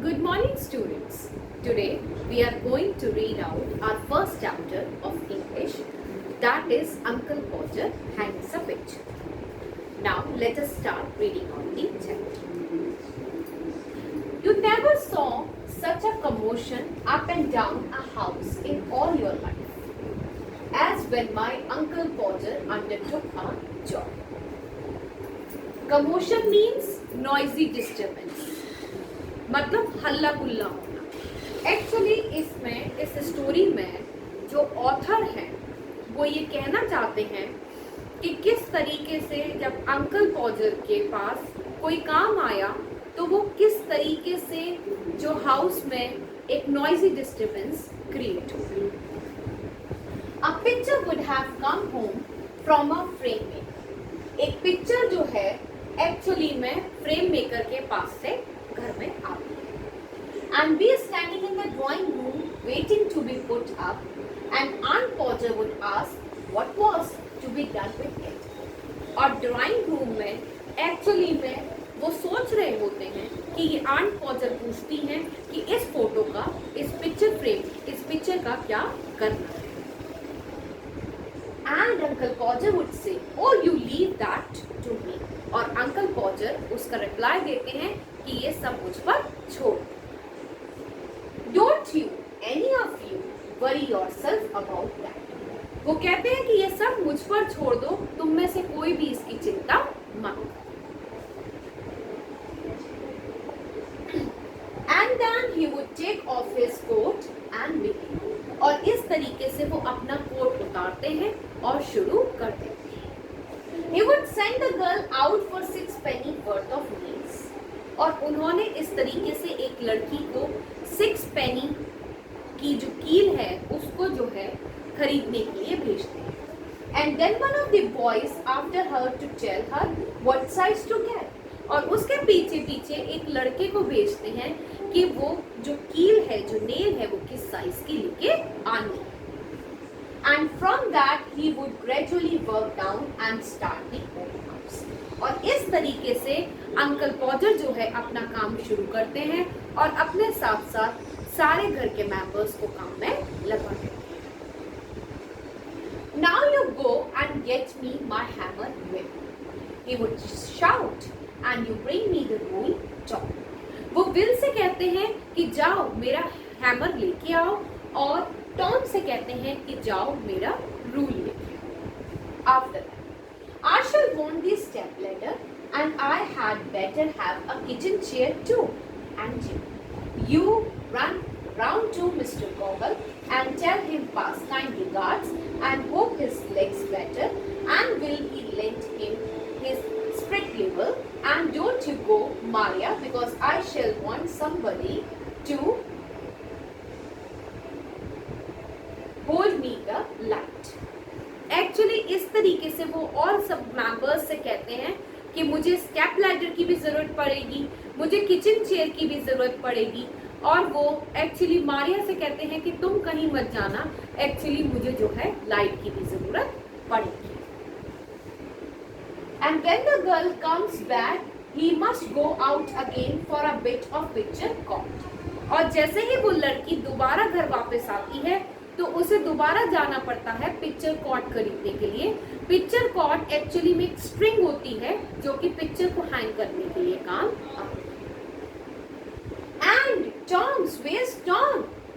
Good morning, students. Today we are going to read out our first chapter of English, that is Uncle Podger Hangs a Picture. Now let us start reading on the chapter. You never saw such a commotion up and down a house in all your life as when my Uncle Podger undertook a job. Commotion means noisy disturbance. मतलब हल्ला गुल्ला होना। Actually इसमें इस story में जो author है वो ये कहना चाहते हैं कि किस तरीके से जब अंकल पॉजर के पास कोई काम आया तो वो किस तरीके से जो हाउस में एक नॉइजी डिस्टर्बेंस क्रिएट हुई। A picture would have come home from a frame maker. एक पिक्चर जो है एक्चुअली में फ्रेम मेकर के पास से घर में आती है। And we are standing in the drawing room waiting to be put up, and Aunt Podger would ask what was to be done with it. और ड्राइंग रूम में एक्चुअली में वो सोच रहे होते हैं कि ये आंट पॉजर पूछती हैं कि इस फोटो का, इस पिक्चर फ्रेम, इस पिक्चर का क्या करना है। And Uncle Podger would say, "Oh, you leave that to me." और अंकल पॉजर उसका रिप्लाई देते हैं कि ये सब मुझ पर छोड़। Don't you, any of you, worry yourself about that. वो कहते हैं कि ये सब मुझ पर छोड़ दो, तुम में से कोई भी इसकी चिंता मत। And then he would take off his coat and begin. और इस तरीके से वो अपना कोट उतारते हैं और शुरू करते हैं। He would send the girl out for 6 penny worth of nails. और उन्होंने इस तरीके से एक लड़की को 6 penny की जो कील है उसको जो है खरीदने के लिए भेजते हैं। And then one of the boys after her to tell her what size to get. और उसके पीछे पीछे एक लड़के को भेजते हैं कि वो जो कील है, जो नेल है, वो किस साइज की लेके आनी है। And from that he would gradually work down and start the whole house. और इस तरीके से अंकल पॉजर जो है अपना काम शुरू करते हैं और अपने साथ साथ सारे घर के मेंबर्स को काम में लगा देते हैं। Now you go and get me my hammer whip. He would shout and you bring me the rule top. वो विल से कहते हैं कि जाओ मेरा हैमर लेके आओ और टॉम से कहते हैं कि जाओ मेरा रूल लेके आओ। After that, I shall want the step ladder and I had better have a kitchen chair too. And you run round to Mr. Goggle and tell him pass kind regards and hope his legs better and will he lend him his sprit level and don't you go Maria because I shall want somebody to hold me the light. Actually इस तरीके से वो और सब members से कहते हैं कि मुझे स्टेप लैडर की भी जरूरत पड़ेगी, मुझे किचन चेयर की भी जरूरत पड़ेगी और वो एक्चुअली मारिया से कहते हैं कि तुम कहीं मत जाना, एक्चुअली मुझे जो है लाइट की भी जरूरत पड़ेगी। And when the girl comes back, he must go out again for a bit of picture caught. और जैसे ही वो लड़की दोबारा घर वापस आती है तो उसे दोबारा जाना पड़ता है पिक्चर कॉट खरीदने के लिए। पिक्चर कॉट एक्चुअली में एक स्ट्रिंग होती है जो कि पिक्चर को हैंग करने के लिए काम आती है। And Tom, where's Tom?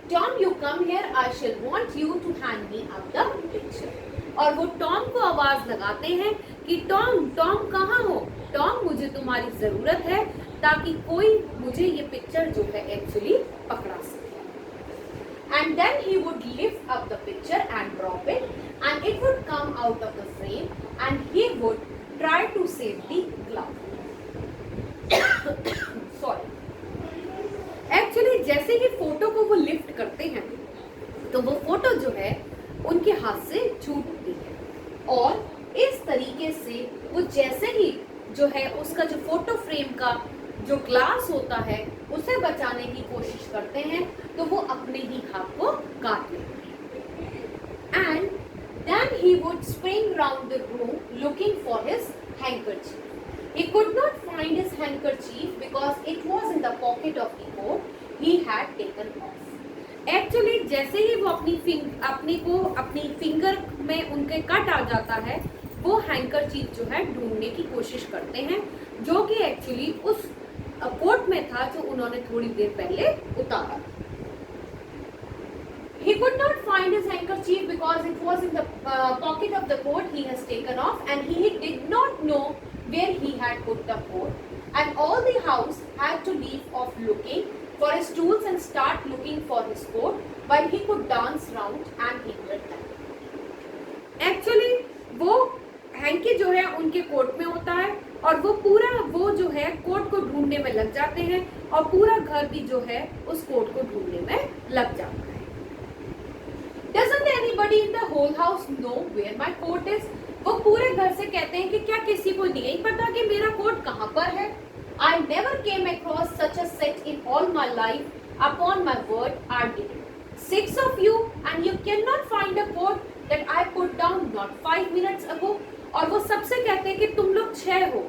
Tom, you come here. I shall want you to hand me up the picture. और वो टॉम को आवाज लगाते हैं कि टॉम, टॉम कहाँ हो? टॉम, मुझे तुम्हारी जरूरत है ताकि कोई मुझे ये पिक्चर जो है एक्चुअली पकड़ा सके। And then he would lift up the picture and drop it and it would come out of the frame and he would try to save the glove. Sorry. Actually जैसे ही photo को वो lift करते हैं तो वो photo जो है उनके हाथ से छूटती है और इस तरीके से वो जैसे ही जो है उसका जो फोटो फ्रेम का जो ग्लास होता है उसे बचाने की कोशिश करते हैं तो वो अपने ही हाथ को काट लेते हैं। And then he would spring round the room looking for his handkerchief. He could not find his handkerchief because it was in the pocket of the coat he had taken off. Actually जैसे ही वो अपनी finger में उनके cut आ जाता है, वो hanker चीज जो है ढूंढने की कोशिश करते हैं, जो कि एक्चुअली उस कोट में था जो उन्होंने थोड़ी देर पहले उतारा। He could not find his handkerchief because it was in the pocket of the coat he has taken off, and he did not know where he had put the coat. And all the house had to leave off looking for his tools and start looking for his coat, while he could dance round and regret them. Actually, वो hanky जो है उनके coat में होता है और वो जो है कोट को ढूंढने में लग जाते हैं और पूरा घर भी जो है उस कोट को ढूंढने में लग जाता है। Doesn't anybody in the whole house know where my coat is? वो पूरे घर से कहते हैं कि क्या किसी को नहीं पता कि मेरा कोट कहाँ पर है? I never came across such a set in all my life. Upon my word, I didn't. 6 of you and you cannot find a coat that I put down not 5 minutes ago. और वो सबसे कहते हैं कि तुम लोग 6 हो,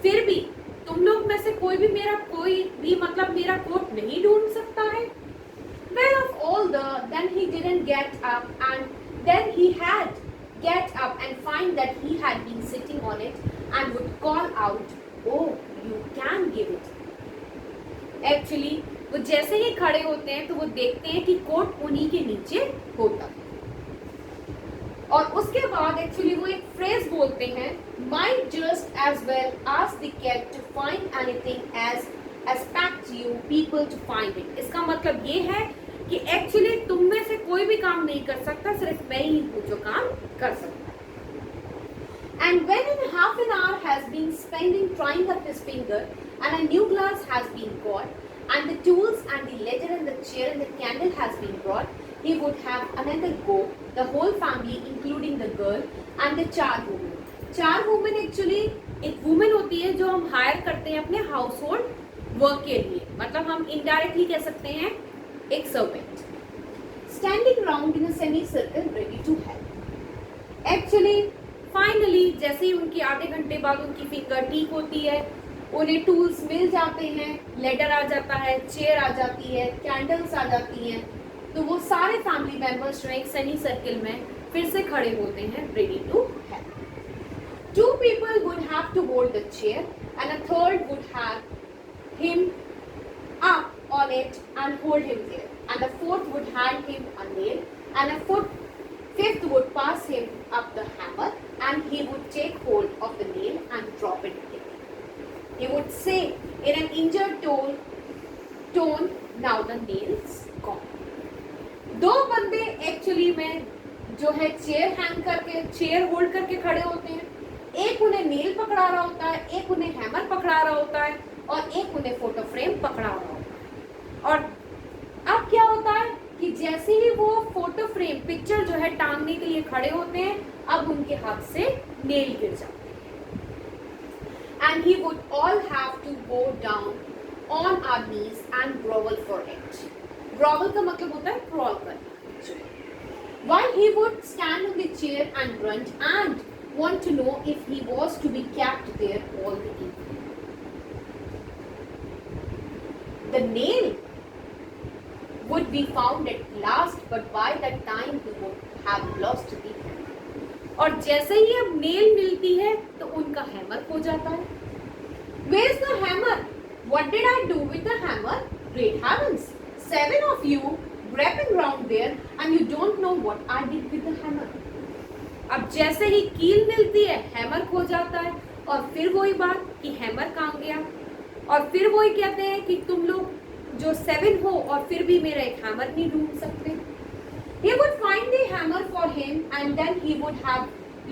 फिर भी तुम लोग में से कोई भी मतलब मेरा कोट नहीं ढूंढ सकता है। Well, of all then he didn't get up, and then he had get up and find that he had been sitting on it and would call out, "Oh, you can give it." Actually, वो जैसे ही खड़े होते हैं तो वो देखते हैं कि कोट उन्हीं के नीचे होता है और उसके बाद एक्चुअली वो एक फ्रेज बोलते हैं, "Might just as well ask the cat to find anything as expect you people to find it." इसका मतलब ये है कि एक्चुअली तुम में से कोई भी काम नहीं कर सकता, सिर्फ मैं ही हूँ जो काम कर सकता है। And when in half an hour has been spending trying up his finger and a new glass has been got and the tools and the ledger and the chair and the candle has been brought, he would have another go, the whole family including the girl and the 4 women. 4 women actually एक women होती है जो हम higher करते हैं अपने house hold work के लिए, मतलब हम इनडायरेक्टली कह सकते हैं एक servant, standing round in a semi circle ready to help. Actually finally जैसे ही उनकी आधे घंटे बाद उनकी फिंगर ठीक होती है, उन्हें टूल्स मिल जाते हैं, लेडर आ जाता है, चेयर आ जाती है, कैंडल्स आ जाती हैं, तो वो सारे फैमिली मेंबर्स जो एक सेमी सर्कल में फिर से खड़े होते हैं ready to help. 2 people would have to hold the chair and a third would have him up on it and hold him there, and the 4th would hand him a nail, and a 5th would pass him up the hammer, and he would take hold of the nail and drop it again. He would say in an injured tone, "Now the nail's gone." 2 बंदे actually में जो है chair hold करके खड़े होते हैं, एक उन्हें नेल पकड़ा रहा होता है, एक उन्हें हैमर पकड़ा रहा होता है और एक उन्हें फोटो फ्रेम पकड़ा रहा होता है। और अब क्या होता है कि जैसे ही वो फोटो फ्रेम पिक्चर जो है टांगने के लिए खड़े होते हैं, अब उनके हाथ से नेल गिर जाते हैं। And he would all have to go down on our knees and grovel for it. Grovel का मतलब होता है crawl करना। While he would stand on the chair and grunt and want to know if he was to be kept there all the evening. The nail would be found at last, but by that time he would have lost the hammer. और जैसे ही अब nail मिलती है तो उनका hammer खो जाता है। Where's the hammer? What did I do with the hammer? Great heavens! 7 of you grabbing round there and you don't know what I did with the hammer. अब जैसे ही कील मिलती है हैमर खो जाता है और फिर वही बात कि हैमर कहाँ गया, और फिर वही कहते हैं कि तुम लोग जो 7 हो और फिर भी मेरा एक हैमर नहीं ढूंढ सकते। He would find the hammer for him and then he would have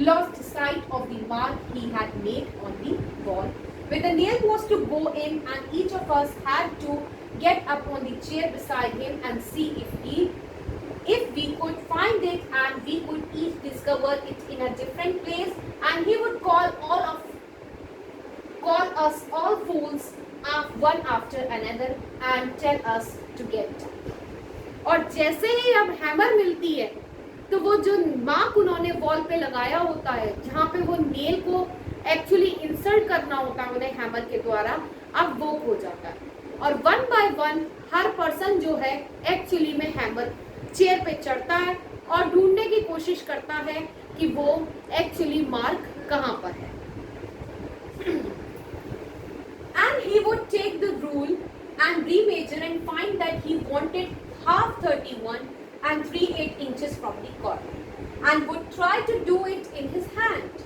lost sight of the mark he had made on the wall where the nail was to go in, and each of us had to get up on the chair beside him and see if we could find it, and we could each discover it in a different place, and he would call us all fools one after another and tell us to get down. और जैसे ही अब hammer मिलती है तो वो जो mark उन्होंने wall पे लगाया होता है जहाँ पे वो नेल को एक्चुअली इंसर्ट करना होता है उन्हें हैमर के द्वारा, अब वो खो जाता है। और one by one her person जो है एक्चुअली में हैमर चेयर पे चढ़ता है और ढूंढने की कोशिश करता है कि वो एक्चुअली मार्क कहाँ पर है। And he would take the rule and remeasure and find that he wanted half 31 and 3/8 inches from the corner and would try to do it in his hand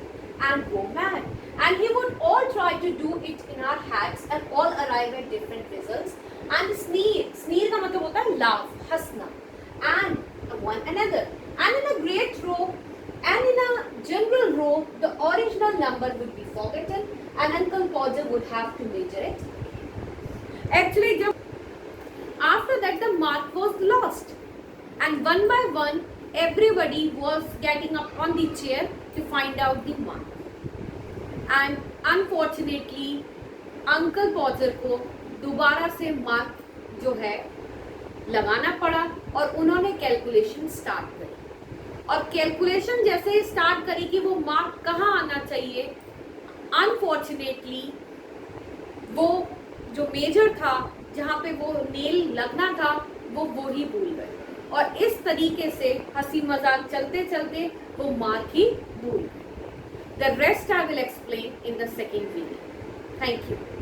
and go mad. And he would all try to do it in our hats and all arrive at different results and sneer का मतलब होता है laugh, हंसना, and one another. And in a great row and in a general row, the original number would be forgotten and Uncle Podger would have to measure it. Actually, after that the mark was lost and one by one everybody was getting up on the chair to find out the mark. And unfortunately, Uncle Podger को दोबारा से mark जो है लगाना पड़ा और उन्होंने calculation start करी और कैलकुलेशन जैसे ही स्टार्ट करी कि वो मार्क कहाँ आना चाहिए, अनफॉर्चुनेटली वो जो मेजर था जहाँ पे वो नेल लगना था वो ही भूल गए और इस तरीके से हंसी मजाक चलते चलते वो मार्क ही भूल गए। The rest I will explain in the second video. Thank you.